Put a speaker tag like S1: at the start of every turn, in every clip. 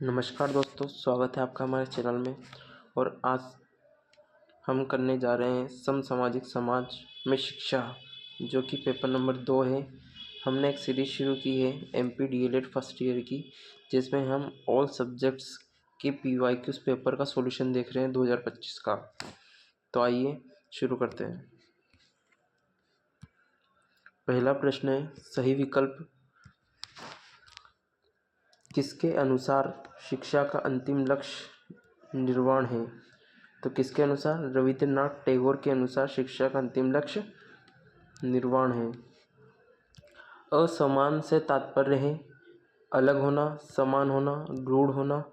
S1: नमस्कार दोस्तों, स्वागत है आपका हमारे चैनल में। और आज हम करने जा रहे हैं समसामाजिक समाज में शिक्षा, जो कि पेपर नंबर 2 है। हमने एक सीरीज़ शुरू की है MP DLED फर्स्ट ईयर की, जिसमें हम ऑल सब्जेक्ट्स के PYQs पेपर का सॉल्यूशन देख रहे हैं 2025 का। तो आइए शुरू करते हैं। पहला प्रश्न है, सही विकल्प किसके अनुसार शिक्षा का अंतिम लक्ष्य निर्वाण है? तो किसके अनुसार? रविंद्रनाथ टैगोर के अनुसार शिक्षा का अंतिम लक्ष्य निर्वाण है। असमान से तात्पर्य है अलग होना, समान होना, रूढ़ होना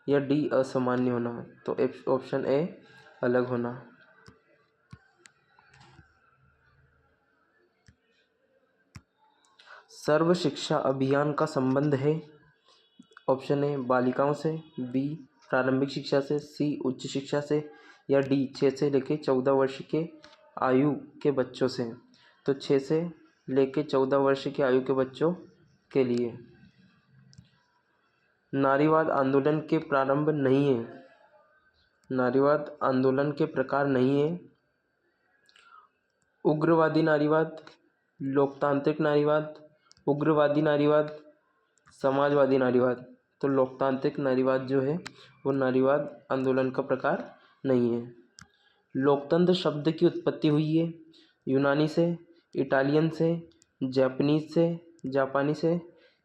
S1: या डी असामान्य होना। तो ऑप्शन ए अलग होना। सर्व शिक्षा अभियान का संबंध है। ऑप्शन ए बालिकाओं से, बी प्रारंभिक शिक्षा से, सी उच्च शिक्षा से या डी 6 से लेकर 14 वर्ष के आयु के बच्चों से। तो 6 से लेकर 14 वर्ष की आयु के बच्चों के लिए। नारीवाद आंदोलन के प्रारंभ नहीं है। नारीवाद आंदोलन के प्रकार नहीं है। उग्रवादी नारीवाद, लोकतांत्रिक नारीवाद, उग्रवादी नारीवाद, समाजवादी नारीवाद। तो लोकतांत्रिक नारीवाद जो है वो नारीवाद आंदोलन का प्रकार नहीं है। लोकतंत्र शब्द की उत्पत्ति हुई है यूनानी से, इटालियन से, जापानीज से, जापानी से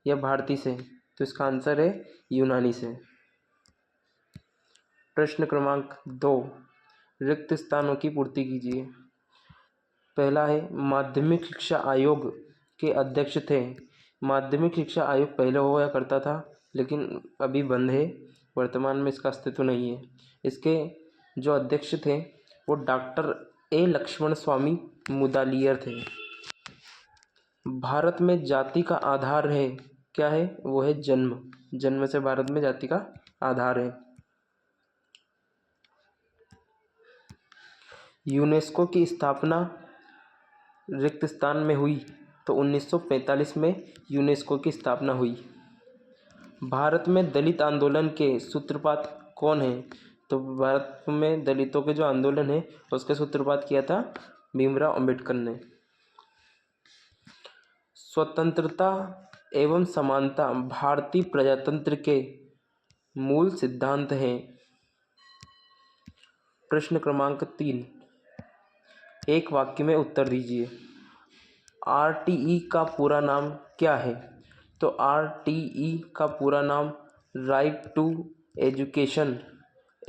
S1: या भारतीय से। तो इसका आंसर है यूनानी से। प्रश्न क्रमांक 2, रिक्त स्थानों की पूर्ति कीजिए। पहला है, माध्यमिक शिक्षा आयोग के अध्यक्ष थे। माध्यमिक शिक्षा आयोग पहले हुआ करता था, लेकिन अभी बंद है, वर्तमान में इसका अस्तित्व नहीं है। इसके जो अध्यक्ष थे वो डॉक्टर ए लक्ष्मण स्वामी मुदालियर थे। भारत में जाति का आधार है, क्या है? वो है जन्म। जन्म से भारत में जाति का आधार है। यूनेस्को की स्थापना रिक्त स्थान में हुई। तो 1945 में यूनेस्को की स्थापना हुई। भारत में दलित आंदोलन के सूत्रपात कौन है? तो भारत में दलितों के जो आंदोलन है उसके सूत्रपात किया था भीमराव अंबेडकर ने। स्वतंत्रता एवं समानता भारतीय प्रजातंत्र के मूल सिद्धांत हैं। प्रश्न क्रमांक 3, एक वाक्य में उत्तर दीजिए। RTE का पूरा नाम क्या है? तो RTE का पूरा नाम राइट टू एजुकेशन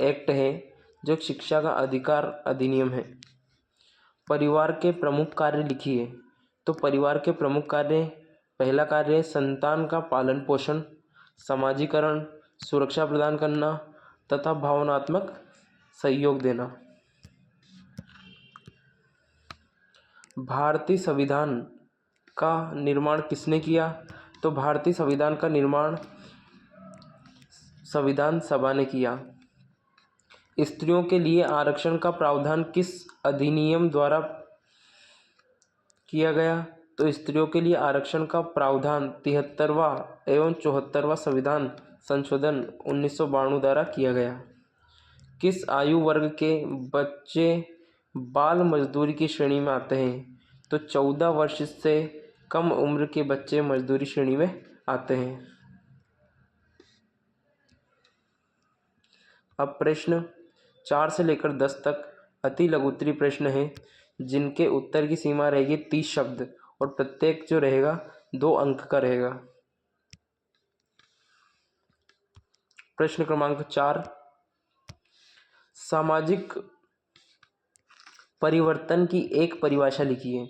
S1: एक्ट है, जो शिक्षा का अधिकार अधिनियम है। परिवार के प्रमुख कार्य लिखिए। तो परिवार के प्रमुख कार्य, पहला कार्य है संतान का पालन पोषण, समाजीकरण, सुरक्षा प्रदान करना तथा भावनात्मक सहयोग देना। भारतीय संविधान का निर्माण किसने किया? तो भारतीय संविधान का निर्माण संविधान सभा ने किया। स्त्रियों के लिए आरक्षण का प्रावधान किस अधिनियम द्वारा किया गया? तो स्त्रियों के लिए आरक्षण का प्रावधान 73वां एवं 74वां संविधान संशोधन 1992 द्वारा किया गया। किस आयु वर्ग के बच्चे बाल मजदूरी की श्रेणी में आते हैं? तो 14 वर्ष से कम उम्र के बच्चे मजदूरी श्रेणी में आते हैं। अब प्रश्न 4 से लेकर 10 तक अति लघुत्तरीय प्रश्न हैं, जिनके उत्तर की सीमा रहेगी 30 शब्द और प्रत्येक जो रहेगा 2 अंक का रहेगा। प्रश्न क्रमांक 4, सामाजिक परिवर्तन की एक परिभाषा लिखिए।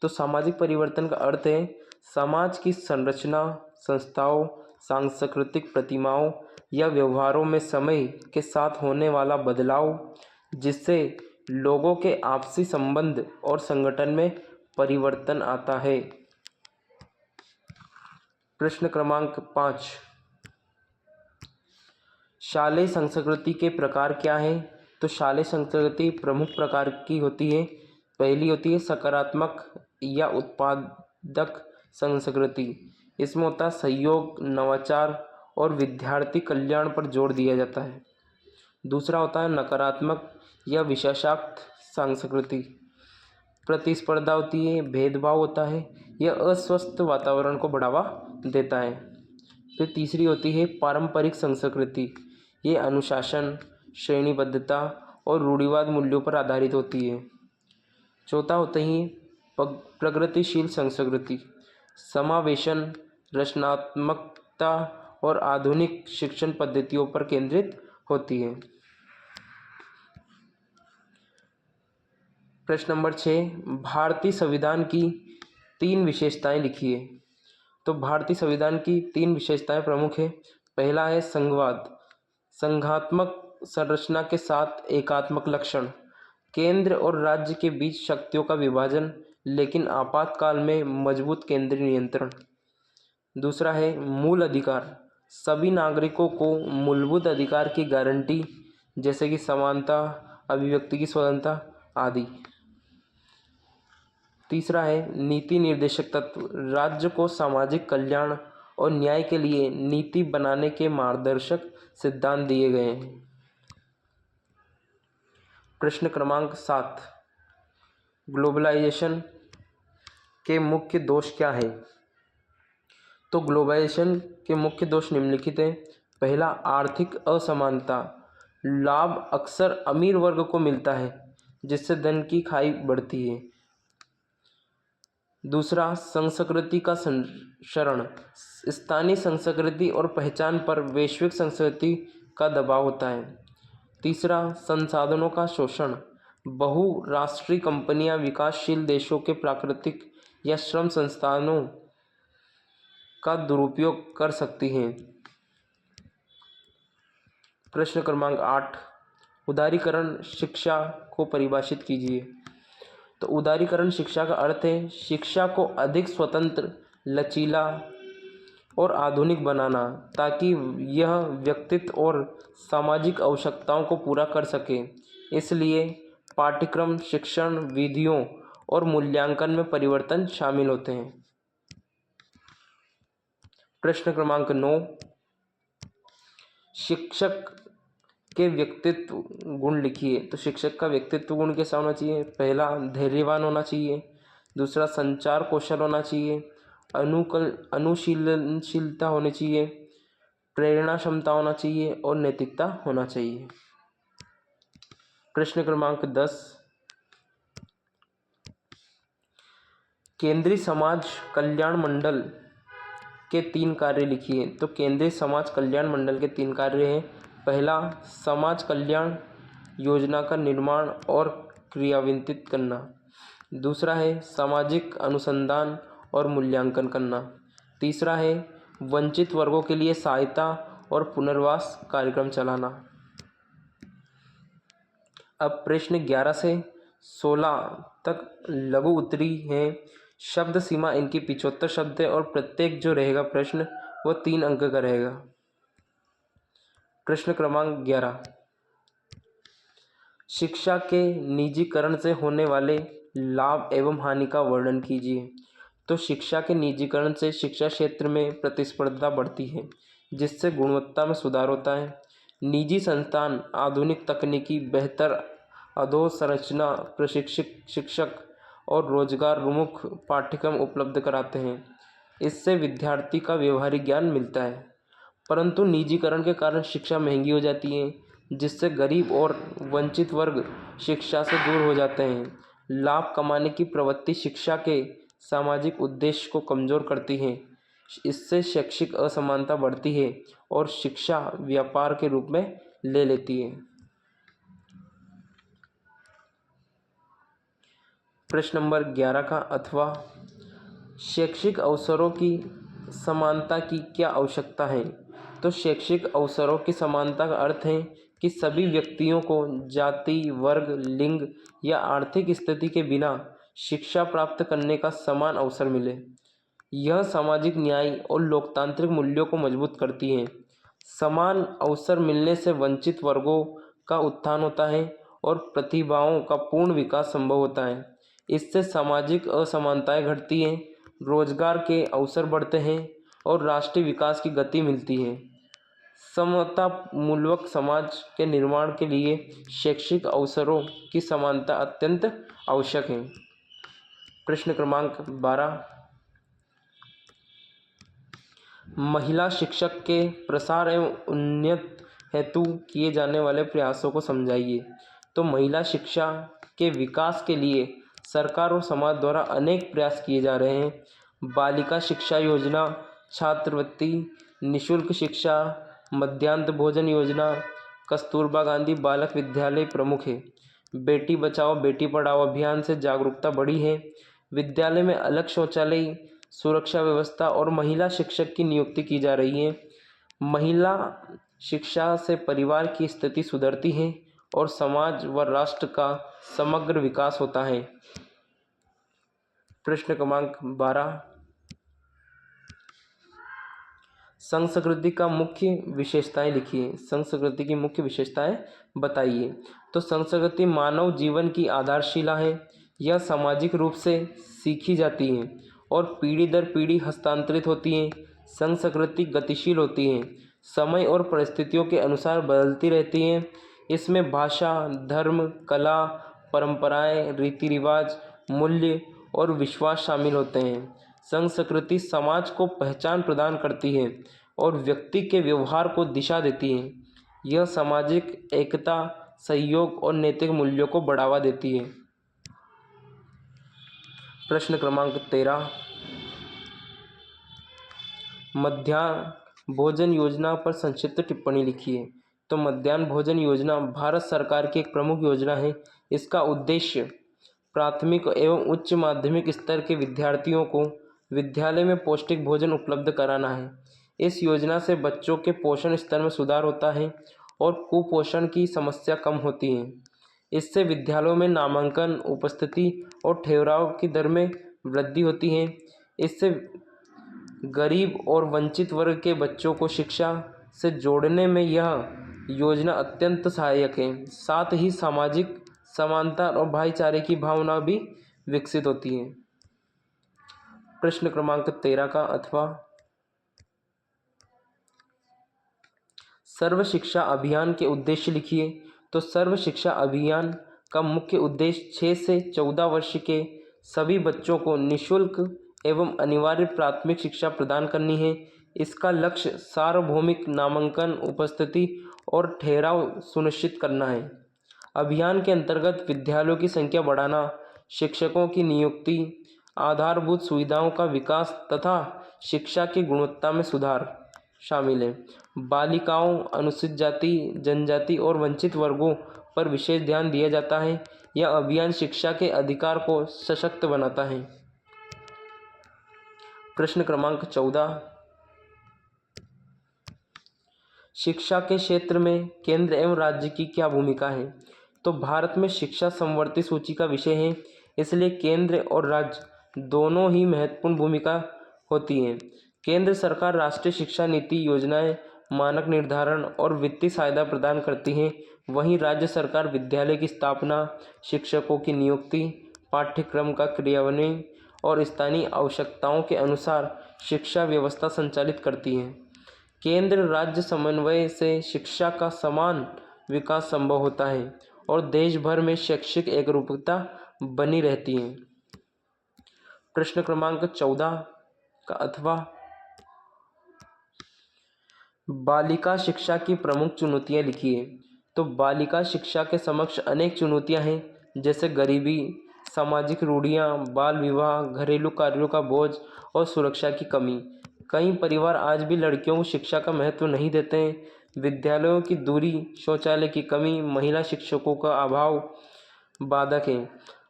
S1: तो सामाजिक परिवर्तन का अर्थ है समाज की संरचना, संस्थाओं, सांस्कृतिक प्रतिमाओं या व्यवहारों में समय के साथ होने वाला बदलाव, जिससे लोगों के आपसी संबंध और संगठन में परिवर्तन आता है। प्रश्न क्रमांक 5, शालेय संस्कृति के प्रकार क्या हैं? तो शालेय संस्कृति प्रमुख प्रकार की होती है। पहली होती है सकारात्मक या उत्पादक संस्कृति। इसमें होता है सहयोग, नवाचार और विद्यार्थी कल्याण पर जोर दिया जाता है। दूसरा होता है नकारात्मक या विषाक्त संस्कृति। प्रतिस्पर्धा होती है, भेदभाव होता है, यह अस्वस्थ वातावरण को बढ़ावा देता है। फिर तीसरी होती है पारंपरिक संस्कृति। ये अनुशासन, श्रेणीबद्धता और रूढ़िवाद मूल्यों पर आधारित होती है। चौथा होता है प्रगतिशील संस्कृति। समावेशन, रचनात्मकता और आधुनिक शिक्षण पद्धतियों पर केंद्रित होती है। प्रश्न नंबर 6, भारतीय संविधान की 3 विशेषताएं लिखिए। तो भारतीय संविधान की 3 विशेषताएं प्रमुख है। पहला है संघवाद, संघात्मक संरचना के साथ एकात्मक लक्षण, केंद्र और राज्य के बीच शक्तियों का विभाजन लेकिन आपातकाल में मजबूत केंद्रीय नियंत्रण। दूसरा है मूल अधिकार, सभी नागरिकों को मूलभूत अधिकार की गारंटी जैसे कि समानता, अभिव्यक्ति की स्वतंत्रता आदि। तीसरा है नीति निर्देशक तत्व, राज्य को सामाजिक कल्याण और न्याय के लिए नीति बनाने के मार्गदर्शक सिद्धांत दिए गए हैं। प्रश्न क्रमांक 7, ग्लोबलाइजेशन के मुख्य दोष क्या है? तो ग्लोबलाइजेशन के मुख्य दोष निम्नलिखित हैं। पहला, आर्थिक असमानता, लाभ अक्सर अमीर वर्ग को मिलता है जिससे धन की खाई बढ़ती है। दूसरा, संस्कृति का संरक्षण, स्थानीय संस्कृति और पहचान पर वैश्विक संस्कृति का दबाव होता है। तीसरा, संसाधनों का शोषण, बहुराष्ट्रीय कंपनियां विकासशील देशों के प्राकृतिक या श्रम संसाधनों का दुरुपयोग कर सकती हैं। प्रश्न क्रमांक 8, उदारीकरण शिक्षा को परिभाषित कीजिए। तो उदारीकरण शिक्षा का अर्थ है शिक्षा को अधिक स्वतंत्र, लचीला और आधुनिक बनाना ताकि यह व्यक्तित्व और सामाजिक आवश्यकताओं को पूरा कर सके। इसलिए पाठ्यक्रम, शिक्षण विधियों और मूल्यांकन में परिवर्तन शामिल होते हैं। प्रश्न क्रमांक 9, शिक्षक के व्यक्तित्व गुण लिखिए। तो शिक्षक का व्यक्तित्व गुण कैसा होना चाहिए? पहला, धैर्यवान होना चाहिए। दूसरा, संचार कौशल होना चाहिए। अनुशीलनशीलता होनी चाहिए। प्रेरणा क्षमता होना चाहिए और नैतिकता होना चाहिए। प्रश्न क्रमांक 10, केंद्रीय समाज कल्याण मंडल के 3 कार्य लिखिए। तो केंद्रीय समाज कल्याण मंडल के 3 कार्य हैं। पहला, समाज कल्याण योजना का निर्माण और क्रियान्वित करना। दूसरा है सामाजिक अनुसंधान और मूल्यांकन करना। तीसरा है वंचित वर्गों के लिए सहायता और पुनर्वास कार्यक्रम चलाना। अब प्रश्न 11 से 16 तक लघु उत्तरी हैं। शब्द सीमा इनकी 75 शब्द है और प्रत्येक जो रहेगा प्रश्न वो 3 अंक का रहेगा। प्रश्न क्रमांक 11, शिक्षा के निजीकरण से होने वाले लाभ एवं हानि का वर्णन कीजिए। तो शिक्षा के निजीकरण से शिक्षा क्षेत्र में प्रतिस्पर्धा बढ़ती है जिससे गुणवत्ता में सुधार होता है। निजी संस्थान आधुनिक तकनीकी, बेहतर अधोसंरचना, प्रशिक्षित शिक्षक और रोजगार उन्मुख पाठ्यक्रम उपलब्ध कराते हैं। इससे विद्यार्थी का व्यवहारिक ज्ञान मिलता है। परंतु निजीकरण के कारण शिक्षा महंगी हो जाती है जिससे गरीब और वंचित वर्ग शिक्षा से दूर हो जाते हैं। लाभ कमाने की प्रवृत्ति शिक्षा के सामाजिक उद्देश्य को कमजोर करती है। इससे शैक्षिक असमानता बढ़ती है और शिक्षा व्यापार के रूप में ले लेती है। प्रश्न नंबर 11 का अथवा शैक्षिक अवसरों की समानता की क्या आवश्यकता है? तो शैक्षिक अवसरों की समानता का अर्थ है कि सभी व्यक्तियों को जाति, वर्ग, लिंग या आर्थिक स्थिति के बिना शिक्षा प्राप्त करने का समान अवसर मिले। यह सामाजिक न्याय और लोकतांत्रिक मूल्यों को मजबूत करती है। समान अवसर मिलने से वंचित वर्गों का उत्थान होता है और प्रतिभाओं का पूर्ण विकास संभव होता है। इससे सामाजिक असमानताएं घटती हैं, रोजगार के अवसर बढ़ते हैं और राष्ट्रीय विकास की गति मिलती है। समतामूलक समाज के निर्माण के लिए शैक्षिक अवसरों की समानता अत्यंत आवश्यक है। प्रश्न क्रमांक 12, महिला शिक्षक के प्रसार एवं उन्नति हेतु किए जाने वाले प्रयासों को समझाइए। तो महिला शिक्षा के विकास के लिए सरकार और समाज द्वारा अनेक प्रयास किए जा रहे हैं। बालिका शिक्षा योजना, छात्रवृत्ति, निःशुल्क शिक्षा, मध्याह्न भोजन योजना, कस्तूरबा गांधी बालक विद्यालय प्रमुख है। बेटी बचाओ बेटी पढ़ाओ अभियान से जागरूकता बढ़ी है। विद्यालय में अलग शौचालय, सुरक्षा व्यवस्था और महिला शिक्षक की नियुक्ति की जा रही है। महिला शिक्षा से परिवार की स्थिति सुधरती है और समाज व राष्ट्र का समग्र विकास होता है। प्रश्न क्रमांक 12, संस्कृति का मुख्य विशेषताएं लिखिए। संस्कृति की मुख्य विशेषताएं बताइए। तो संस्कृति मानव जीवन की आधारशिला है। यह सामाजिक रूप से सीखी जाती है और पीढ़ी दर पीढ़ी हस्तांतरित होती है। संस्कृति गतिशील होती है, समय और परिस्थितियों के अनुसार बदलती रहती है। इसमें भाषा, धर्म, कला, परंपराएं, रीति रिवाज, मूल्य और विश्वास शामिल होते हैं। संस्कृति समाज को पहचान प्रदान करती है और व्यक्ति के व्यवहार को दिशा देती है। यह सामाजिक एकता, सहयोग और नैतिक मूल्यों को बढ़ावा देती है। प्रश्न क्रमांक 13, मध्याह्न भोजन योजना पर संक्षिप्त टिप्पणी लिखिए। तो मध्याह्न भोजन योजना भारत सरकार की एक प्रमुख योजना है। इसका उद्देश्य प्राथमिक एवं उच्च माध्यमिक स्तर के विद्यार्थियों को विद्यालय में पौष्टिक भोजन उपलब्ध कराना है। इस योजना से बच्चों के पोषण स्तर में सुधार होता है और कुपोषण की समस्या कम होती है। इससे विद्यालयों में नामांकन, उपस्थिति और ठहराव की दर में वृद्धि होती है। इससे गरीब और वंचित वर्ग के बच्चों को शिक्षा से जोड़ने में यह योजना अत्यंत सहायक है। साथ ही सामाजिक समानता और भाईचारे की भावना भी विकसित होती है। प्रश्न क्रमांक 13 का अथवा सर्व शिक्षा अभियान के उद्देश्य लिखिए। तो सर्व शिक्षा अभियान का मुख्य उद्देश्य 6 से 14 वर्ष के सभी बच्चों को निःशुल्क एवं अनिवार्य प्राथमिक शिक्षा प्रदान करनी है। इसका लक्ष्य सार्वभौमिक नामांकन, उपस्थिति और ठहराव सुनिश्चित करना है। अभियान के अंतर्गत विद्यालयों की संख्या बढ़ाना, शिक्षकों की नियुक्ति, आधारभूत सुविधाओं का विकास तथा शिक्षा की गुणवत्ता में सुधार शामिल है। बालिकाओं, अनुसूचित जाति, जनजाति और वंचित वर्गों पर विशेष ध्यान दिया जाता है। यह अभियान शिक्षा के अधिकार को सशक्त बनाता है। प्रश्न क्रमांक 14, शिक्षा के क्षेत्र में केंद्र एवं राज्य की क्या भूमिका है। तो भारत में शिक्षा समवर्ती सूची का विषय है, इसलिए केंद्र और राज्य दोनों ही महत्वपूर्ण भूमिका होती हैं। केंद्र सरकार राष्ट्रीय शिक्षा नीति, योजनाएं, मानक निर्धारण और वित्तीय सहायता प्रदान करती हैं। वहीं राज्य सरकार विद्यालय की स्थापना, शिक्षकों की नियुक्ति, पाठ्यक्रम का क्रियान्वयन और स्थानीय आवश्यकताओं के अनुसार शिक्षा व्यवस्था संचालित करती है। केंद्र राज्य समन्वय से शिक्षा का समान विकास संभव होता है और देश भर में शैक्षिक एकरूपता बनी रहती है। प्रश्न क्रमांक 14 का अथवा बालिका शिक्षा की प्रमुख चुनौतियां लिखिए। तो बालिका शिक्षा के समक्ष अनेक चुनौतियां हैं, जैसे गरीबी, सामाजिक रूढ़ियां, बाल विवाह, घरेलू कार्यों का बोझ और सुरक्षा की कमी। कई परिवार आज भी लड़कियों को शिक्षा का महत्व नहीं देते हैं। विद्यालयों की दूरी, शौचालय की कमी, महिला शिक्षकों का अभाव बाधक है।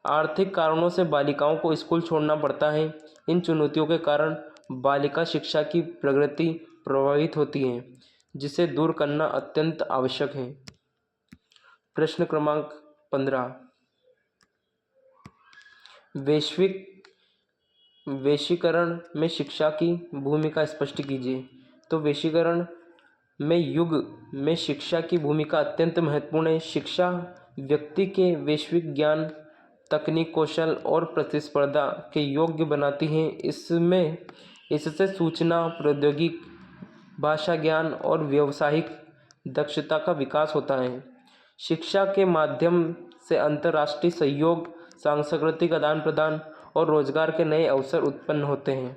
S1: आर्थिक कारणों से बालिकाओं को स्कूल छोड़ना पड़ता है। इन चुनौतियों के कारण बालिका शिक्षा की प्रगति प्रभावित होती है, जिसे दूर करना अत्यंत आवश्यक है। प्रश्न क्रमांक 15, वैश्वीकरण में शिक्षा की भूमिका स्पष्ट कीजिए। तो वैश्वीकरण में युग में शिक्षा की भूमिका अत्यंत महत्वपूर्ण है। शिक्षा व्यक्ति के वैश्विक ज्ञान, तकनीक, कौशल और प्रतिस्पर्धा के योग्य बनाती है। इससे सूचना प्रौद्योगिकी, भाषा ज्ञान और व्यावसायिक दक्षता का विकास होता है। शिक्षा के माध्यम से अंतर्राष्ट्रीय सहयोग, सांस्कृतिक आदान प्रदान और रोजगार के नए अवसर उत्पन्न होते हैं।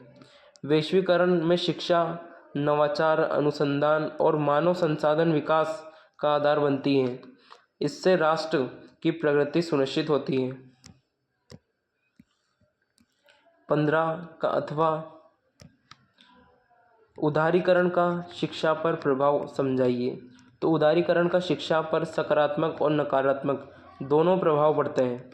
S1: वैश्वीकरण में शिक्षा नवाचार, अनुसंधान और मानव संसाधन विकास का आधार बनती है। इससे राष्ट्र की प्रगति सुनिश्चित होती है। 15 का अथवा उदारीकरण का शिक्षा पर प्रभाव समझाइए। तो उदारीकरण का शिक्षा पर सकारात्मक और नकारात्मक दोनों प्रभाव पड़ते हैं।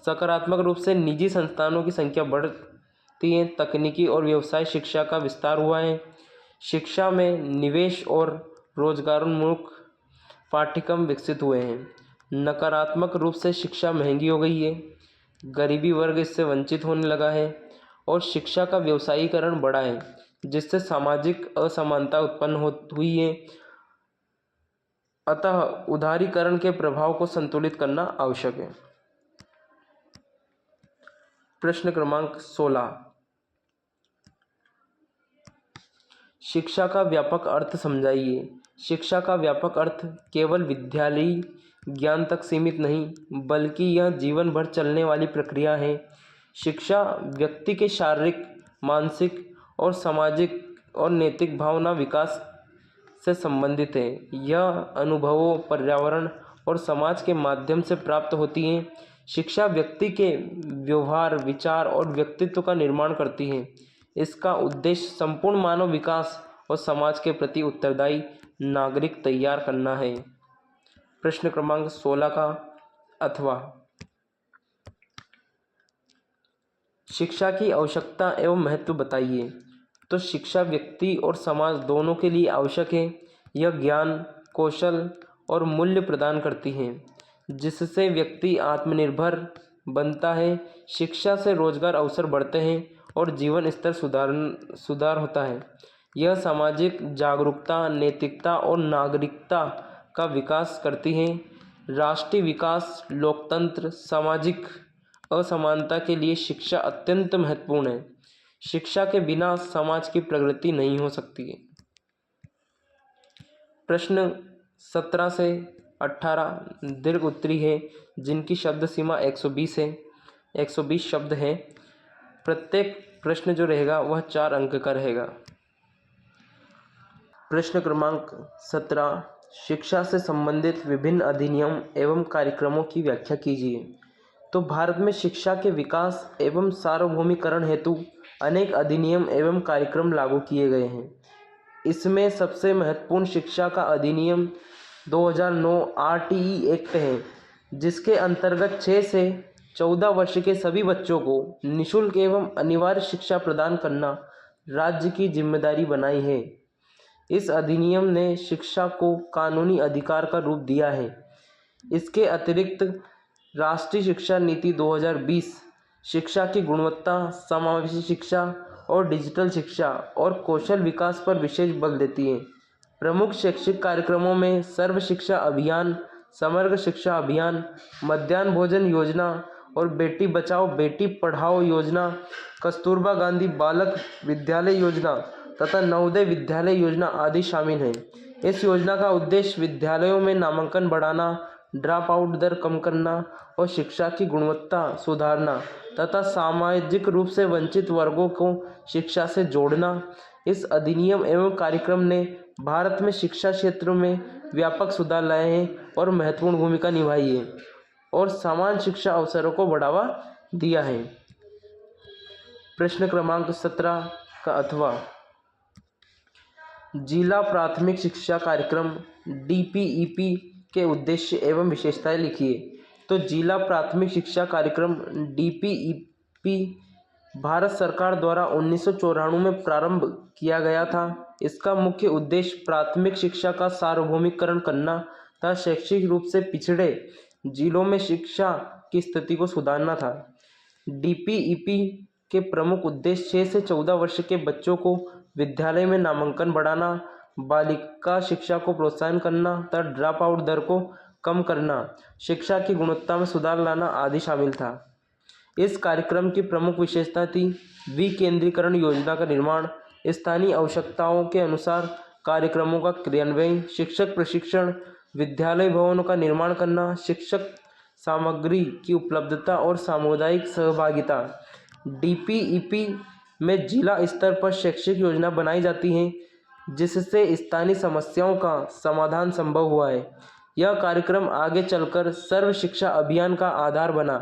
S1: सकारात्मक रूप से निजी संस्थानों की संख्या बढ़ती है, तकनीकी और व्यवसाय शिक्षा का विस्तार हुआ है, शिक्षा में निवेश और रोजगारोन्मुख पाठ्यक्रम विकसित हुए हैं। नकारात्मक रूप से शिक्षा महंगी हो गई है, गरीबी वर्ग इससे वंचित होने लगा है और शिक्षा का व्यवसायीकरण बढ़ा है, जिससे सामाजिक असमानता उत्पन्न हुई है। अतः उदारीकरण के प्रभाव को संतुलित करना आवश्यक है। प्रश्न क्रमांक 16, शिक्षा का व्यापक अर्थ समझाइए। शिक्षा का व्यापक अर्थ केवल विद्यालयी ज्ञान तक सीमित नहीं, बल्कि यह जीवन भर चलने वाली प्रक्रिया है। शिक्षा व्यक्ति के शारीरिक, मानसिक और सामाजिक और नैतिक भावना विकास से संबंधित है। यह अनुभवों, पर्यावरण और समाज के माध्यम से प्राप्त होती है। शिक्षा व्यक्ति के व्यवहार, विचार और व्यक्तित्व का निर्माण करती है। इसका उद्देश्य संपूर्ण मानव विकास और समाज के प्रति उत्तरदायी नागरिक तैयार करना है। प्रश्न क्रमांक 16 का अथवा शिक्षा की आवश्यकता एवं महत्व बताइए। तो शिक्षा व्यक्ति और समाज दोनों के लिए आवश्यक है। यह ज्ञान, कौशल और मूल्य प्रदान करती है, जिससे व्यक्ति आत्मनिर्भर बनता है। शिक्षा से रोजगार अवसर बढ़ते हैं और जीवन स्तर सुधार होता है। यह सामाजिक जागरूकता, नैतिकता और नागरिकता का विकास करती है। राष्ट्रीय विकास, लोकतंत्र, सामाजिक असमानता के लिए शिक्षा अत्यंत महत्वपूर्ण है। शिक्षा के बिना समाज की प्रगति नहीं हो सकती है। प्रश्न 17 से 18 दीर्घ उत्तरी है, जिनकी शब्द सीमा 120 है। 120 शब्द हैं। प्रत्येक प्रश्न जो रहेगा वह 4 अंक का रहेगा। प्रश्न क्रमांक 17, शिक्षा से संबंधित विभिन्न अधिनियम एवं कार्यक्रमों की व्याख्या कीजिए। तो भारत में शिक्षा के विकास एवं सार्वभौमिकरण हेतु अनेक अधिनियम एवं कार्यक्रम लागू किए गए हैं। इसमें सबसे महत्वपूर्ण शिक्षा का अधिनियम 2009 RTE एक्ट है, जिसके अंतर्गत 6 से 14 वर्ष के सभी बच्चों को निःशुल्क एवं अनिवार्य शिक्षा प्रदान करना राज्य की जिम्मेदारी बनाई है। इस अधिनियम ने शिक्षा को कानूनी अधिकार का रूप दिया है। इसके अतिरिक्त राष्ट्रीय शिक्षा नीति 2020 शिक्षा की गुणवत्ता, समावेशी शिक्षा और डिजिटल शिक्षा और कौशल विकास पर विशेष बल देती है। प्रमुख शैक्षिक कार्यक्रमों में सर्व शिक्षा अभियान, समग्र शिक्षा अभियान, मध्याह्न भोजन योजना और बेटी बचाओ बेटी पढ़ाओ योजना, कस्तूरबा गांधी बालक विद्यालय योजना तथा नवोदय विद्यालय योजना आदि शामिल हैं। इस योजना का उद्देश्य विद्यालयों में नामांकन बढ़ाना, ड्रॉप आउट दर कम करना और शिक्षा की गुणवत्ता सुधारना तथा सामाजिक रूप से वंचित वर्गों को शिक्षा से जोड़ना। इस अधिनियम एवं कार्यक्रम ने भारत में शिक्षा क्षेत्र में व्यापक सुधार लाए हैं और महत्वपूर्ण भूमिका निभाई है और समान शिक्षा अवसरों को बढ़ावा दिया है। प्रश्न क्रमांक 17 का अथवा जिला प्राथमिक शिक्षा कार्यक्रम DPEP के उद्देश्य एवं विशेषताएं लिखिए। तो जिला प्राथमिक शिक्षा कार्यक्रम DPEP भारत सरकार द्वारा 1994 में प्रारंभ किया गया था। इसका मुख्य उद्देश्य प्राथमिक शिक्षा का सार्वभौमिकरण करना तथा शैक्षिक रूप से पिछड़े जिलों में शिक्षा की स्थिति को सुधारना था। DPEP के प्रमुख उद्देश्य 6 से 14 वर्ष के बच्चों को विद्यालय में नामांकन बढ़ाना, बालिका शिक्षा को प्रोत्साहन करना तथा ड्रॉप आउट दर को कम करना, शिक्षा की गुणवत्ता में सुधार लाना आदि शामिल था। इस कार्यक्रम की प्रमुख विशेषता थी विकेंद्रीकरण योजना का निर्माण, स्थानीय आवश्यकताओं के अनुसार कार्यक्रमों का क्रियान्वयन, शिक्षक प्रशिक्षण, विद्यालय भवनों का निर्माण करना, शिक्षक सामग्री की उपलब्धता और सामुदायिक सहभागिता। डीपीईपी में जिला स्तर पर शैक्षिक योजना बनाई जाती हैं जिससे स्थानीय समस्याओं का समाधान संभव हुआ है। यह कार्यक्रम आगे चलकर सर्व शिक्षा अभियान का आधार बना।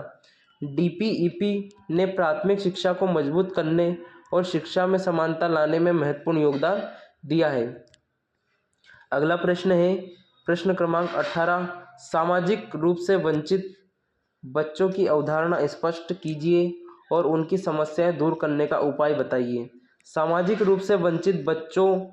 S1: डीपीईपी ने प्राथमिक शिक्षा को मजबूत करने और शिक्षा में समानता लाने में महत्वपूर्ण योगदान दिया है। अगला प्रश्न है प्रश्न क्रमांक 18। सामाजिक रूप से वंचित बच्चों की अवधारणा स्पष्ट कीजिए और उनकी समस्याएं दूर करने का उपाय बताइए। सामाजिक रूप से वंचित बच्चों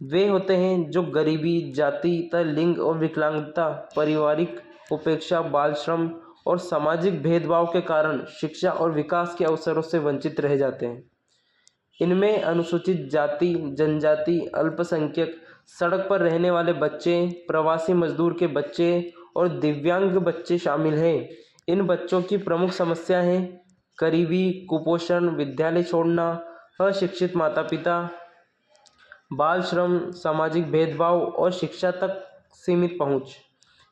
S1: वे होते हैं जो गरीबी, जाति, लिंग और विकलांगता, पारिवारिक उपेक्षा, बाल श्रम और सामाजिक भेदभाव के कारण शिक्षा और विकास के अवसरों से वंचित रह जाते हैं। इनमें अनुसूचित जाति, जनजाति, अल्पसंख्यक, सड़क पर रहने वाले बच्चे, प्रवासी मजदूर के बच्चे और दिव्यांग बच्चे शामिल हैं। इन बच्चों की प्रमुख समस्या हैं गरीबी, कुपोषण, विद्यालय छोड़ना, अशिक्षित माता पिता, बाल श्रम, सामाजिक भेदभाव और शिक्षा तक सीमित पहुंच।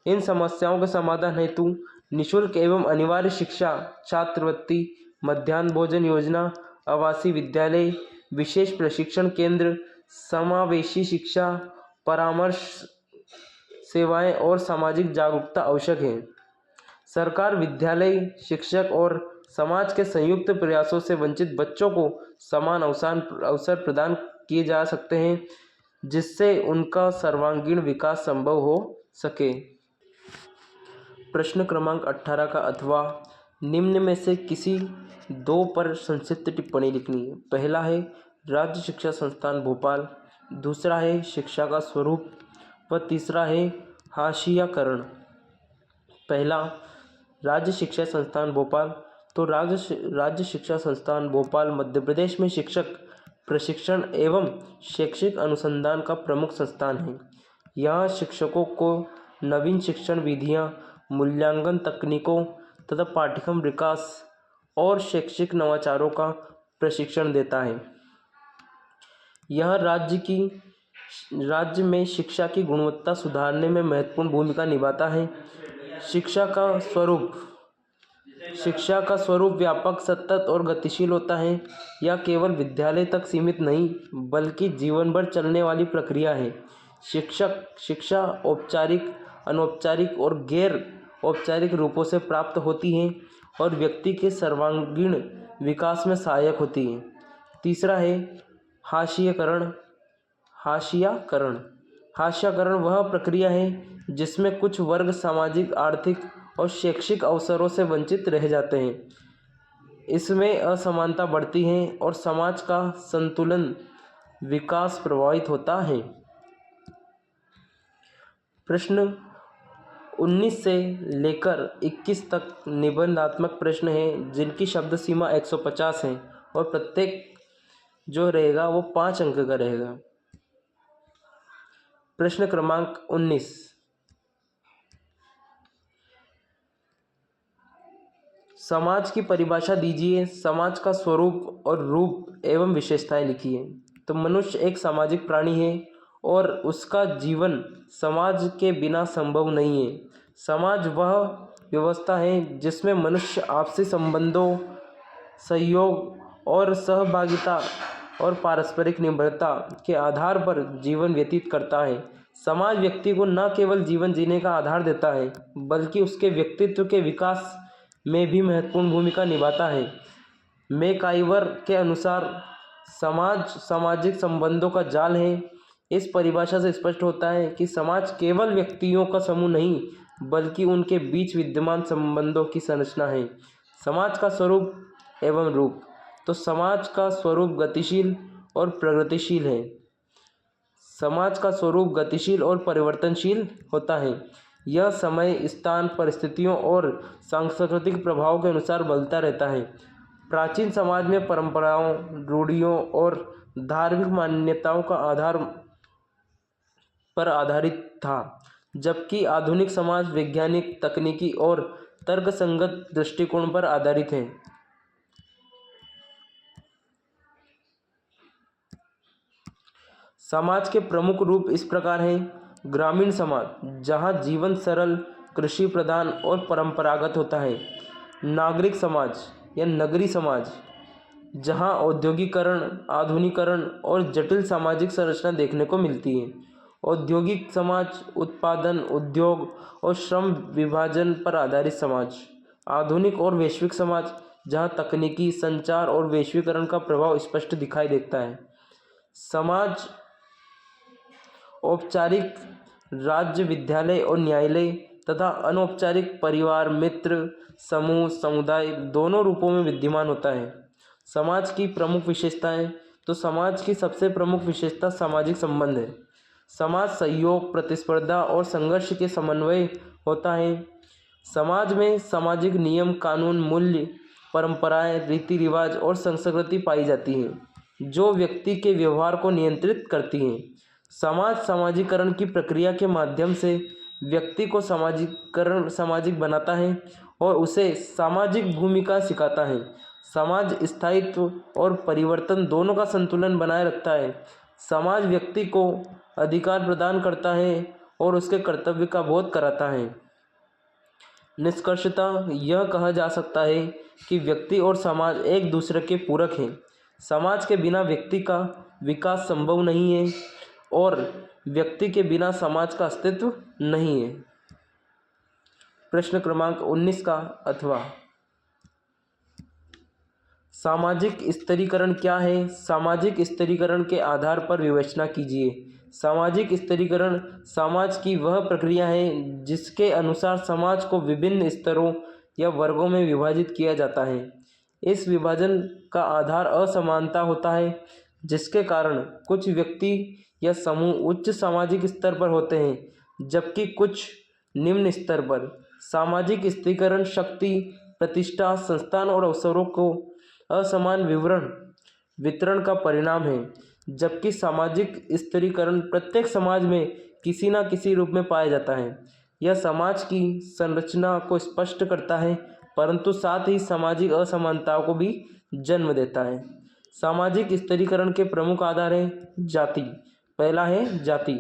S1: इन समस्याओं के समाधान हेतु निःशुल्क एवं अनिवार्य शिक्षा, छात्रवृत्ति, मध्याह्न भोजन योजना, आवासीय विद्यालय, विशेष प्रशिक्षण केंद्र, समावेशी शिक्षा, परामर्श सेवाएं और सामाजिक जागरूकता आवश्यक है। सरकार, विद्यालय, शिक्षक और समाज के संयुक्त प्रयासों से वंचित बच्चों को समान अवसर प्रदान किए जा सकते हैं जिससे उनका सर्वांगीण विकास संभव हो सके। प्रश्न क्रमांक 18 का अथवा निम्न में से किसी दो पर संक्षिप्त टिप्पणी लिखनी है। पहला है राज्य शिक्षा संस्थान भोपाल, दूसरा है शिक्षा का स्वरूप व तीसरा है हाशियाकरण। पहला, राज्य शिक्षा संस्थान भोपाल। तो राज्य शिक्षा संस्थान भोपाल मध्य प्रदेश में शिक्षक प्रशिक्षण एवं शैक्षिक अनुसंधान का प्रमुख संस्थान है। यहाँ शिक्षकों को नवीन शिक्षण विधियाँ, मूल्यांकन तकनीकों तथा पाठ्यक्रम विकास और शैक्षिक नवाचारों का प्रशिक्षण देता है। यह राज्य में शिक्षा की गुणवत्ता सुधारने में महत्वपूर्ण भूमिका निभाता है। शिक्षा का स्वरूप व्यापक, सतत और गतिशील होता है। यह केवल विद्यालय तक सीमित नहीं बल्कि जीवन भर चलने वाली प्रक्रिया है। शिक्षा औपचारिक, अनौपचारिक और गैर औपचारिक रूपों से प्राप्त होती है और व्यक्ति के सर्वांगीण विकास में सहायक होती है। तीसरा है हाशियाकरण वह प्रक्रिया है जिसमें कुछ वर्ग सामाजिक, आर्थिक और शैक्षिक अवसरों से वंचित रह जाते हैं। इसमें असमानता बढ़ती है और समाज का संतुलन विकास प्रभावित होता है। प्रश्न 19 से लेकर 21 तक निबंधात्मक प्रश्न हैं जिनकी शब्द सीमा 150 है और प्रत्येक जो रहेगा वो 5 अंक का रहेगा। प्रश्न क्रमांक 19, समाज की परिभाषा दीजिए। समाज का स्वरूप और रूप एवं विशेषताएं लिखिए। तो मनुष्य एक सामाजिक प्राणी है और उसका जीवन समाज के बिना संभव नहीं है। समाज वह व्यवस्था है जिसमें मनुष्य आपसी संबंधों, सहयोग और सहभागिता और पारस्परिक निर्भरता के आधार पर जीवन व्यतीत करता है। समाज व्यक्ति को न केवल जीवन जीने का आधार देता है बल्कि उसके व्यक्तित्व के विकास में भी महत्वपूर्ण भूमिका निभाता है। मैकाइवर के अनुसार समाज सामाजिक संबंधों का जाल है। इस परिभाषा से स्पष्ट होता है कि समाज केवल व्यक्तियों का समूह नहीं बल्कि उनके बीच विद्यमान संबंधों की संरचना है। समाज का स्वरूप एवं रूप। तो समाज का स्वरूप गतिशील और प्रगतिशील है। समाज का स्वरूप गतिशील और परिवर्तनशील होता है। यह समय, स्थान, परिस्थितियों और सांस्कृतिक प्रभाव के अनुसार बदलता रहता है। प्राचीन समाज में परंपराओं, रूढ़ियों और धार्मिक मान्यताओं का आधार पर आधारित था, जबकि आधुनिक समाज वैज्ञानिक, तकनीकी और तर्कसंगत दृष्टिकोण पर आधारित है। समाज के प्रमुख रूप इस प्रकार हैं। ग्रामीण समाज, जहाँ जीवन सरल, कृषि प्रधान और परंपरागत होता है। नागरिक समाज या नगरी समाज, जहाँ औद्योगिकरण, आधुनिकीकरण और जटिल सामाजिक संरचना देखने को मिलती है। औद्योगिक समाज, उत्पादन, उद्योग और श्रम विभाजन पर आधारित समाज। आधुनिक और वैश्विक समाज, जहाँ तकनीकी, संचार और वैश्वीकरण का प्रभाव स्पष्ट दिखाई देता है। समाज औपचारिक, राज्य, विद्यालय और न्यायालय तथा अनौपचारिक, परिवार, मित्र, समूह, समुदाय दोनों रूपों में विद्यमान होता है। समाज की प्रमुख विशेषताएं। तो समाज की सबसे प्रमुख विशेषता सामाजिक संबंध है। समाज सहयोग, प्रतिस्पर्धा और संघर्ष के समन्वय होता है। समाज में सामाजिक नियम, कानून, मूल्य, परंपराएं, रीति रिवाज और संस्कृति पाई जाती हैं, जो व्यक्ति के व्यवहार को नियंत्रित करती हैं। समाज सामाजिकरण की प्रक्रिया के माध्यम से व्यक्ति को सामाजिक बनाता है और उसे सामाजिक भूमिका सिखाता है। समाज स्थायित्व और परिवर्तन दोनों का संतुलन बनाए रखता है। समाज व्यक्ति को अधिकार प्रदान करता है और उसके कर्तव्य का बोध कराता है। निष्कर्षतः यह कहा जा सकता है कि व्यक्ति और समाज एक दूसरे के पूरक हैं। समाज के बिना व्यक्ति का विकास संभव नहीं है और व्यक्ति के बिना समाज का अस्तित्व नहीं है। प्रश्न क्रमांक 19 का अथवा सामाजिक स्तरीकरण क्या है? सामाजिक स्तरीकरण के आधार पर विवेचना कीजिए। सामाजिक स्तरीकरण समाज की वह प्रक्रिया है जिसके अनुसार समाज को विभिन्न स्तरों या वर्गों में विभाजित किया जाता है। इस विभाजन का आधार असमानता होता है, जिसके कारण कुछ व्यक्ति या समूह उच्च सामाजिक स्तर पर होते हैं जबकि कुछ निम्न स्तर पर। सामाजिक स्तरीकरण शक्ति, प्रतिष्ठा, संस्थान और अवसरों को असमान वितरण का परिणाम है, जबकि सामाजिक स्तरीकरण प्रत्येक समाज में किसी न किसी रूप में पाया जाता है। यह समाज की संरचना को स्पष्ट करता है, परंतु साथ ही सामाजिक असमानताओं को भी जन्म देता है। सामाजिक स्तरीकरण के प्रमुख आधार हैं जाति। पहला है जाति।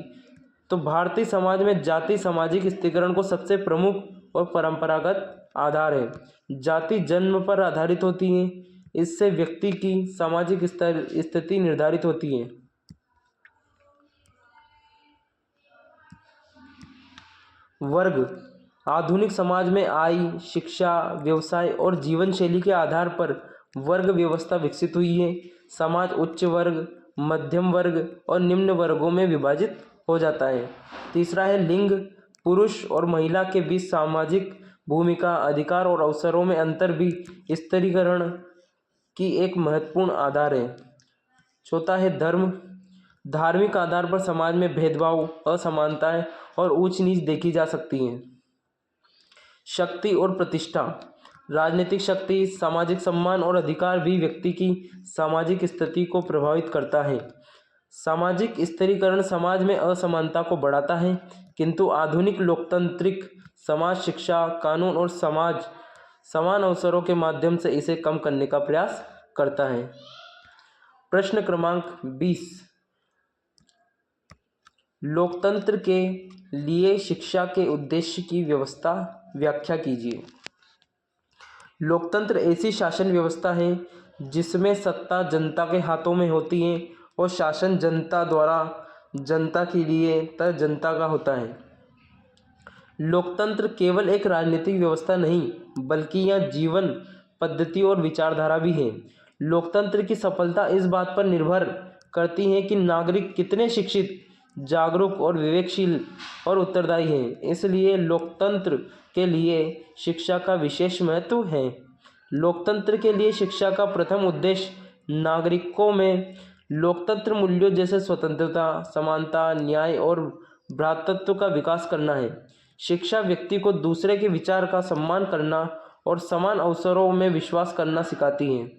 S1: तो भारतीय समाज में जाति सामाजिक स्थिरीकरण को सबसे प्रमुख और परंपरागत आधार है। जाति जन्म पर आधारित होती है, इससे व्यक्ति की सामाजिक स्थिति निर्धारित होती है। वर्ग। आधुनिक समाज में आय, शिक्षा, व्यवसाय और जीवन शैली के आधार पर वर्ग व्यवस्था विकसित हुई है। समाज उच्च वर्ग, मध्यम वर्ग और निम्न वर्गों में विभाजित हो जाता है। तीसरा है लिंग। पुरुष और महिला के बीच सामाजिक भूमिका, अधिकार और अवसरों में अंतर भी स्तरीकरण की एक महत्वपूर्ण आधार है। चौथा है धर्म। धार्मिक आधार पर समाज में भेदभाव, असमानताएं और ऊंच नीच देखी जा सकती हैं। शक्ति और प्रतिष्ठा। राजनीतिक शक्ति, सामाजिक सम्मान और अधिकार भी व्यक्ति की सामाजिक स्थिति को प्रभावित करता है। सामाजिक स्तरीकरण समाज में असमानता को बढ़ाता है, किंतु आधुनिक लोकतांत्रिक समाज शिक्षा, कानून और समान अवसरों के माध्यम से इसे कम करने का प्रयास करता है। प्रश्न क्रमांक 20। लोकतंत्र के लिए शिक्षा के उद्देश्य की व्याख्या कीजिए। लोकतंत्र ऐसी शासन व्यवस्था है जिसमें सत्ता जनता के हाथों में होती है और शासन जनता द्वारा, जनता के लिए तथा जनता का होता है। लोकतंत्र केवल एक राजनीतिक व्यवस्था नहीं, बल्कि यह जीवन पद्धति और विचारधारा भी है। लोकतंत्र की सफलता इस बात पर निर्भर करती है कि नागरिक कितने शिक्षित, जागरूक और विवेकशील और उत्तरदायी हैं। इसलिए लोकतंत्र के लिए शिक्षा का विशेष महत्व है। लोकतंत्र के लिए शिक्षा का प्रथम उद्देश्य नागरिकों में लोकतंत्र मूल्यों जैसे स्वतंत्रता, समानता, न्याय और भ्रातृत्व का विकास करना है। शिक्षा व्यक्ति को दूसरे के विचार का सम्मान करना और समान अवसरों में विश्वास करना सिखाती है।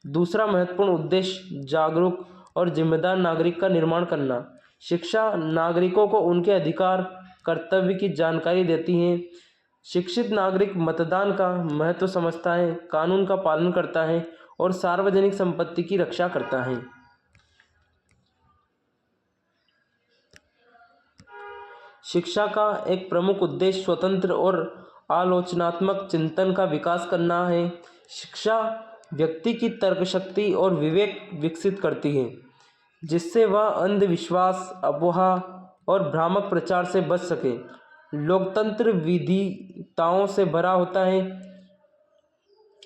S1: दूसरा महत्वपूर्ण उद्देश्य जागरूक और जिम्मेदार नागरिक का निर्माण करना। शिक्षा नागरिकों को उनके अधिकार, कर्तव्य की जानकारी देती है। शिक्षित नागरिक मतदान का महत्व समझता है, कानून का पालन करता है और सार्वजनिक संपत्ति की रक्षा करता है। शिक्षा का एक प्रमुख उद्देश्य स्वतंत्र और आलोचनात्मक चिंतन का विकास करना है। शिक्षा व्यक्ति की तर्क शक्ति और विवेक विकसित करती है, जिससे वह अंधविश्वास, अफवाह और भ्रामक प्रचार से बच सके। लोकतंत्र विविधताओं से भरा होता है,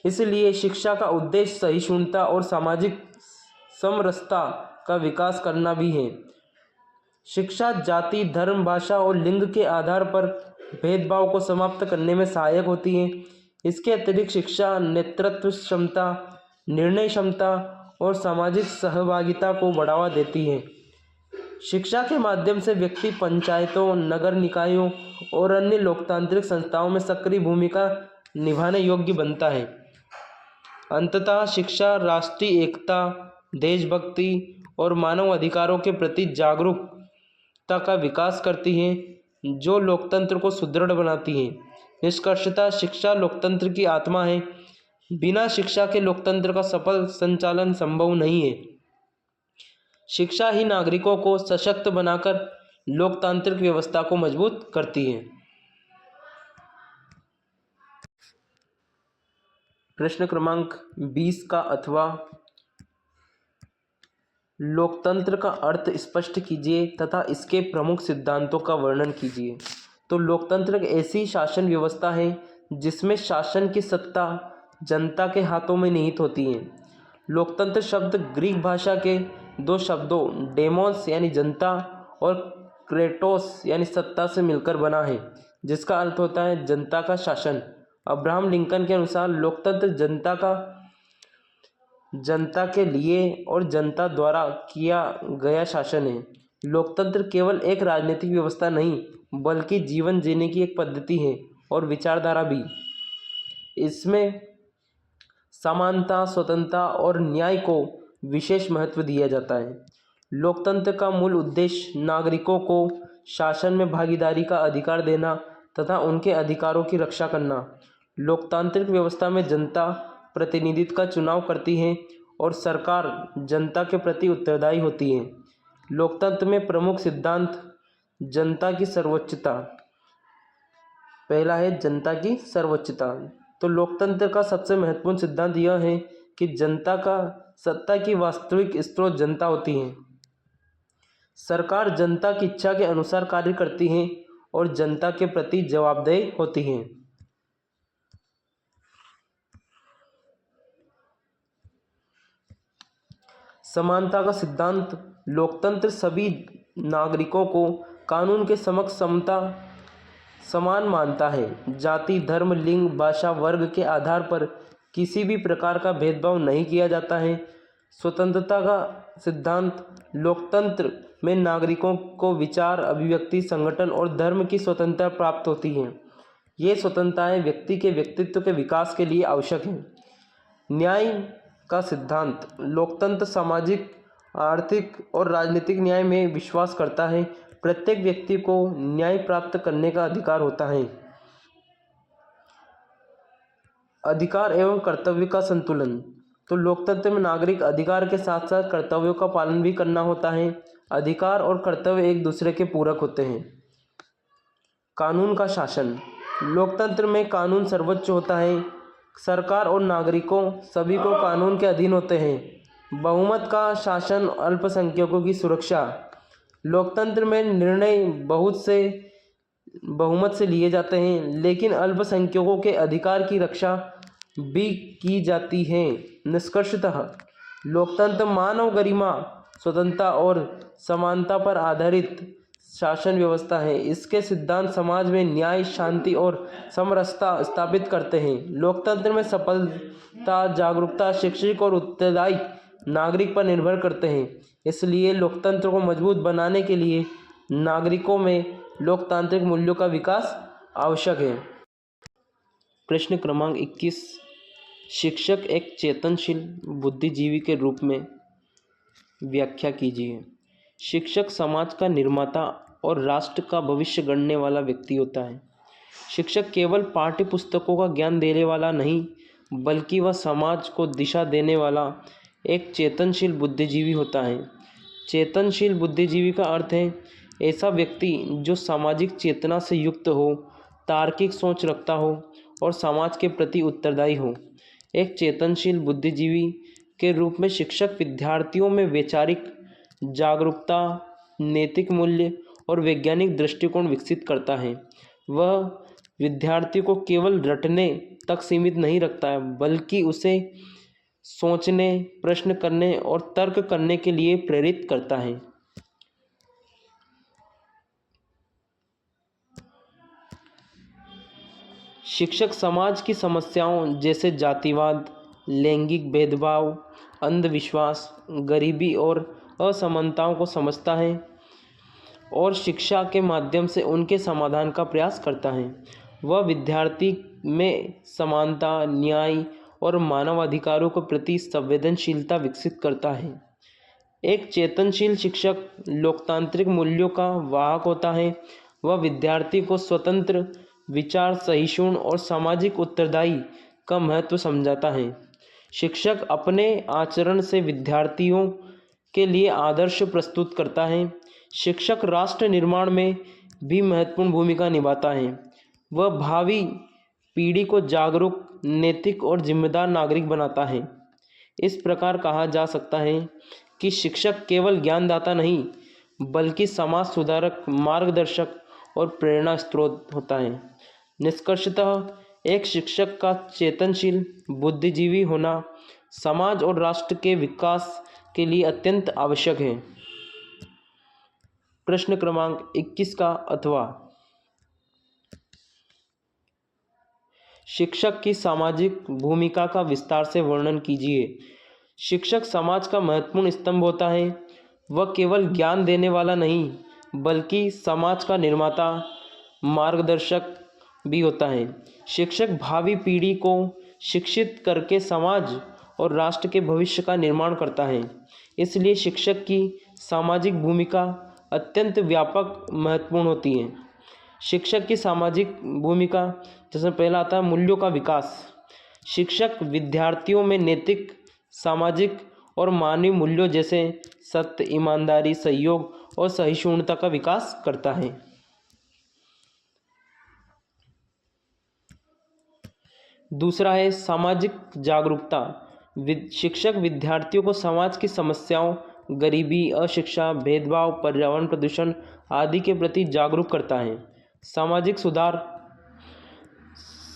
S1: इसलिए शिक्षा का उद्देश्य सहिष्णुता और सामाजिक समरसता का विकास करना भी है। शिक्षा जाति, धर्म, भाषा और लिंग के आधार पर भेदभाव को समाप्त करने में सहायक होती है। इसके अतिरिक्त शिक्षा नेतृत्व क्षमता, निर्णय क्षमता और सामाजिक सहभागिता को बढ़ावा देती है। शिक्षा के माध्यम से व्यक्ति पंचायतों, नगर निकायों और अन्य लोकतांत्रिक संस्थाओं में सक्रिय भूमिका निभाने योग्य बनता है। अंततः शिक्षा राष्ट्रीय एकता, देशभक्ति और मानव अधिकारों के प्रति जागरूकता का विकास करती है, जो लोकतंत्र को सुदृढ़ बनाती है। निष्कर्षतः शिक्षा लोकतंत्र की आत्मा है। बिना शिक्षा के लोकतंत्र का सफल संचालन संभव नहीं है। शिक्षा ही नागरिकों को सशक्त बनाकर लोकतांत्रिक व्यवस्था को मजबूत करती है। प्रश्न क्रमांक 20 का अथवा लोकतंत्र का अर्थ स्पष्ट कीजिए तथा इसके प्रमुख सिद्धांतों का वर्णन कीजिए। तो लोकतंत्र एक ऐसी शासन व्यवस्था है जिसमें शासन की सत्ता जनता के हाथों में निहित होती है। लोकतंत्र शब्द ग्रीक भाषा के दो शब्दों डेमोस यानी जनता और क्रेटोस यानी सत्ता से मिलकर बना है, जिसका अर्थ होता है जनता का शासन। अब्राहम लिंकन के अनुसार लोकतंत्र जनता के लिए और जनता द्वारा किया गया शासन है। लोकतंत्र केवल एक राजनीतिक व्यवस्था नहीं, बल्कि जीवन जीने की एक पद्धति है और विचारधारा भी। इसमें समानता, स्वतंत्रता और न्याय को विशेष महत्व दिया जाता है। लोकतंत्र का मूल उद्देश्य नागरिकों को शासन में भागीदारी का अधिकार देना तथा उनके अधिकारों की रक्षा करना। लोकतांत्रिक व्यवस्था में जनता प्रतिनिधित्व का चुनाव करती है और सरकार जनता के प्रति उत्तरदायी होती है। लोकतंत्र में प्रमुख सिद्धांत जनता की सर्वोच्चता। पहला है जनता की सर्वोच्चता। तो लोकतंत्र का सबसे महत्वपूर्ण सिद्धांत यह है कि जनता का सत्ता की वास्तविक स्रोत जनता होती है। सरकार जनता की इच्छा के अनुसार कार्य करती है और जनता के प्रति जवाबदेह होती है। समानता का सिद्धांत। लोकतंत्र सभी नागरिकों को कानून के समक्ष समान मानता है। जाति, धर्म, लिंग, भाषा, वर्ग के आधार पर किसी भी प्रकार का भेदभाव नहीं किया जाता है। स्वतंत्रता का सिद्धांत। लोकतंत्र में नागरिकों को विचार, अभिव्यक्ति, संगठन और धर्म की स्वतंत्रता प्राप्त होती है। ये स्वतंत्रताएं व्यक्ति के व्यक्तित्व के विकास के लिए आवश्यक हैं। न्याय का सिद्धांत। लोकतंत्र सामाजिक, आर्थिक और राजनीतिक न्याय में विश्वास करता है। प्रत्येक व्यक्ति को न्याय प्राप्त करने का अधिकार होता है। अधिकार एवं कर्तव्य का संतुलन। तो लोकतंत्र में नागरिक अधिकार के साथ साथ कर्तव्यों का पालन भी करना होता है। अधिकार और कर्तव्य एक दूसरे के पूरक होते हैं। कानून का शासन। लोकतंत्र में कानून सर्वोच्च होता है। सरकार और नागरिकों सभी को कानून के अधीन होते हैं। बहुमत का शासन, अल्पसंख्यकों की सुरक्षा। लोकतंत्र में निर्णय बहुमत से लिए जाते हैं, लेकिन अल्पसंख्यकों के अधिकार की रक्षा भी की जाती है। निष्कर्षतः लोकतंत्र मानव गरिमा, स्वतंत्रता और समानता पर आधारित शासन व्यवस्था है। इसके सिद्धांत समाज में न्याय, शांति और समरसता स्थापित करते हैं। लोकतंत्र में सफलता, जागरूकता, शिक्षित और उत्तरदायी नागरिक पर निर्भर करते हैं। इसलिए लोकतंत्र को मजबूत बनाने के लिए नागरिकों में लोकतांत्रिक मूल्यों का विकास आवश्यक है। प्रश्न क्रमांक 21। शिक्षक एक चेतनशील बुद्धिजीवी के रूप में व्याख्या कीजिए। शिक्षक समाज का निर्माता और राष्ट्र का भविष्य गढ़ने वाला व्यक्ति होता है। शिक्षक केवल पाठ्य पुस्तकों का ज्ञान देने वाला नहीं, बल्कि वह समाज को दिशा देने वाला एक चेतनशील बुद्धिजीवी होता है। चेतनशील बुद्धिजीवी का अर्थ है ऐसा व्यक्ति जो सामाजिक चेतना से युक्त हो, तार्किक सोच रखता हो और समाज के प्रति उत्तरदायी हो। एक चेतनशील बुद्धिजीवी के रूप में शिक्षक विद्यार्थियों में वैचारिक जागरूकता, नैतिक मूल्य और वैज्ञानिक दृष्टिकोण विकसित करता है। वह विद्यार्थी को केवल रटने तक सीमित नहीं रखता है, बल्कि उसे सोचने, प्रश्न करने और तर्क करने के लिए प्रेरित करता है। शिक्षक समाज की समस्याओं जैसे जातिवाद, लैंगिक भेदभाव, अंधविश्वास, गरीबी और असमानताओं को समझता है और शिक्षा के माध्यम से उनके समाधान का प्रयास करता है। वह विद्यार्थी में समानता, न्याय और मानवाधिकारों के प्रति संवेदनशीलता विकसित करता है। एक चेतनशील शिक्षक लोकतांत्रिक मूल्यों का वाहक होता है। वह विद्यार्थी को स्वतंत्र विचार, सहिष्णु और सामाजिक उत्तरदायी का महत्व समझाता है। शिक्षक अपने आचरण से विद्यार्थियों के लिए आदर्श प्रस्तुत करता है। शिक्षक राष्ट्र निर्माण में भी महत्वपूर्ण भूमिका निभाता है। वह भावी पीढ़ी को जागरूक, नैतिक और जिम्मेदार नागरिक बनाता है। इस प्रकार कहा जा सकता है कि शिक्षक केवल ज्ञानदाता नहीं, बल्कि समाज सुधारक, मार्गदर्शक और प्रेरणा स्रोत होता है। निष्कर्षतः एक शिक्षक का चेतनशील बुद्धिजीवी होना समाज और राष्ट्र के विकास के लिए अत्यंत आवश्यक है। प्रश्न क्रमांक 21 का अथवा शिक्षक की सामाजिक भूमिका का विस्तार से वर्णन कीजिए। शिक्षक समाज का महत्वपूर्ण स्तंभ होता है। वह केवल ज्ञान देने वाला नहीं, बल्कि समाज का निर्माता, मार्गदर्शक भी होता है। शिक्षक भावी पीढ़ी को शिक्षित करके समाज और राष्ट्र के भविष्य का निर्माण करता है। इसलिए शिक्षक की सामाजिक भूमिका अत्यंत व्यापक महत्वपूर्ण होती है। शिक्षक की सामाजिक भूमिका, जिसमें पहला आता है मूल्यों का विकास। शिक्षक विद्यार्थियों में नैतिक, सामाजिक और मानवीय मूल्यों जैसे सत्य, ईमानदारी, सहयोग और सहिष्णुता का विकास करता है। दूसरा है सामाजिक जागरूकता। शिक्षक विद्यार्थियों को समाज की समस्याओं, गरीबी, अशिक्षा, भेदभाव, पर्यावरण प्रदूषण आदि के प्रति जागरूक करता है। सामाजिक सुधार।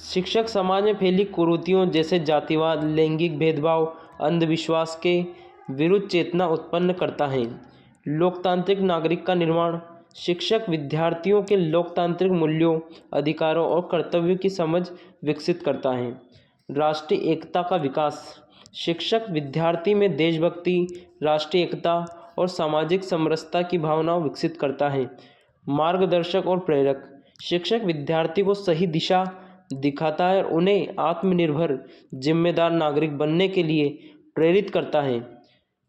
S1: शिक्षक समाज में फैली कुरीतियों जैसे जातिवाद, लैंगिक भेदभाव, अंधविश्वास के विरुद्ध चेतना उत्पन्न करता है। लोकतांत्रिक नागरिक का निर्माण। शिक्षक विद्यार्थियों के लोकतांत्रिक मूल्यों, अधिकारों और कर्तव्यों की समझ विकसित करता है। राष्ट्रीय एकता का विकास। शिक्षक विद्यार्थी में देशभक्ति, राष्ट्रीय एकता और सामाजिक समरसता की भावना विकसित करता है। मार्गदर्शक और प्रेरक। शिक्षक विद्यार्थी को सही दिशा दिखाता है और उन्हें आत्मनिर्भर, जिम्मेदार नागरिक बनने के लिए प्रेरित करता है।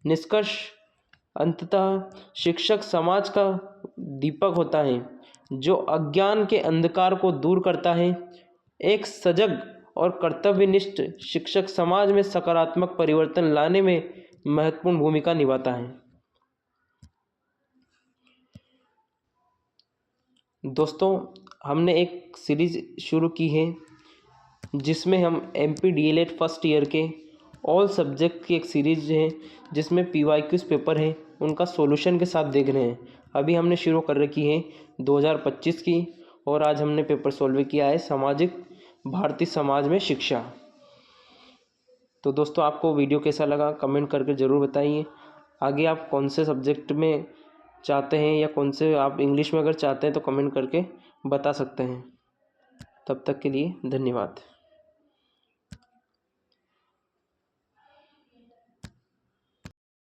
S1: निष्कर्ष, अंततः शिक्षक समाज का दीपक होता है जो अज्ञान के अंधकार को दूर करता है। एक सजग और कर्तव्यनिष्ठ शिक्षक समाज में सकारात्मक परिवर्तन लाने में महत्वपूर्ण भूमिका निभाता है। दोस्तों, हमने एक सीरीज शुरू की है जिसमें हम MP DLED फर्स्ट ईयर के ऑल सब्जेक्ट की एक सीरीज है, जिसमें PYQs पेपर है, उनका सॉल्यूशन के साथ देख रहे हैं। अभी हमने शुरू कर रखी है 2025 की, और आज हमने पेपर सॉल्व किया है सामाजिक भारतीय समाज में शिक्षा। तो दोस्तों, आपको वीडियो कैसा लगा कमेंट करके ज़रूर बताइए। आगे आप कौन से सब्जेक्ट में चाहते हैं या कौन से आप इंग्लिश में अगर चाहते हैं तो कमेंट करके बता सकते हैं। तब तक के लिए धन्यवाद।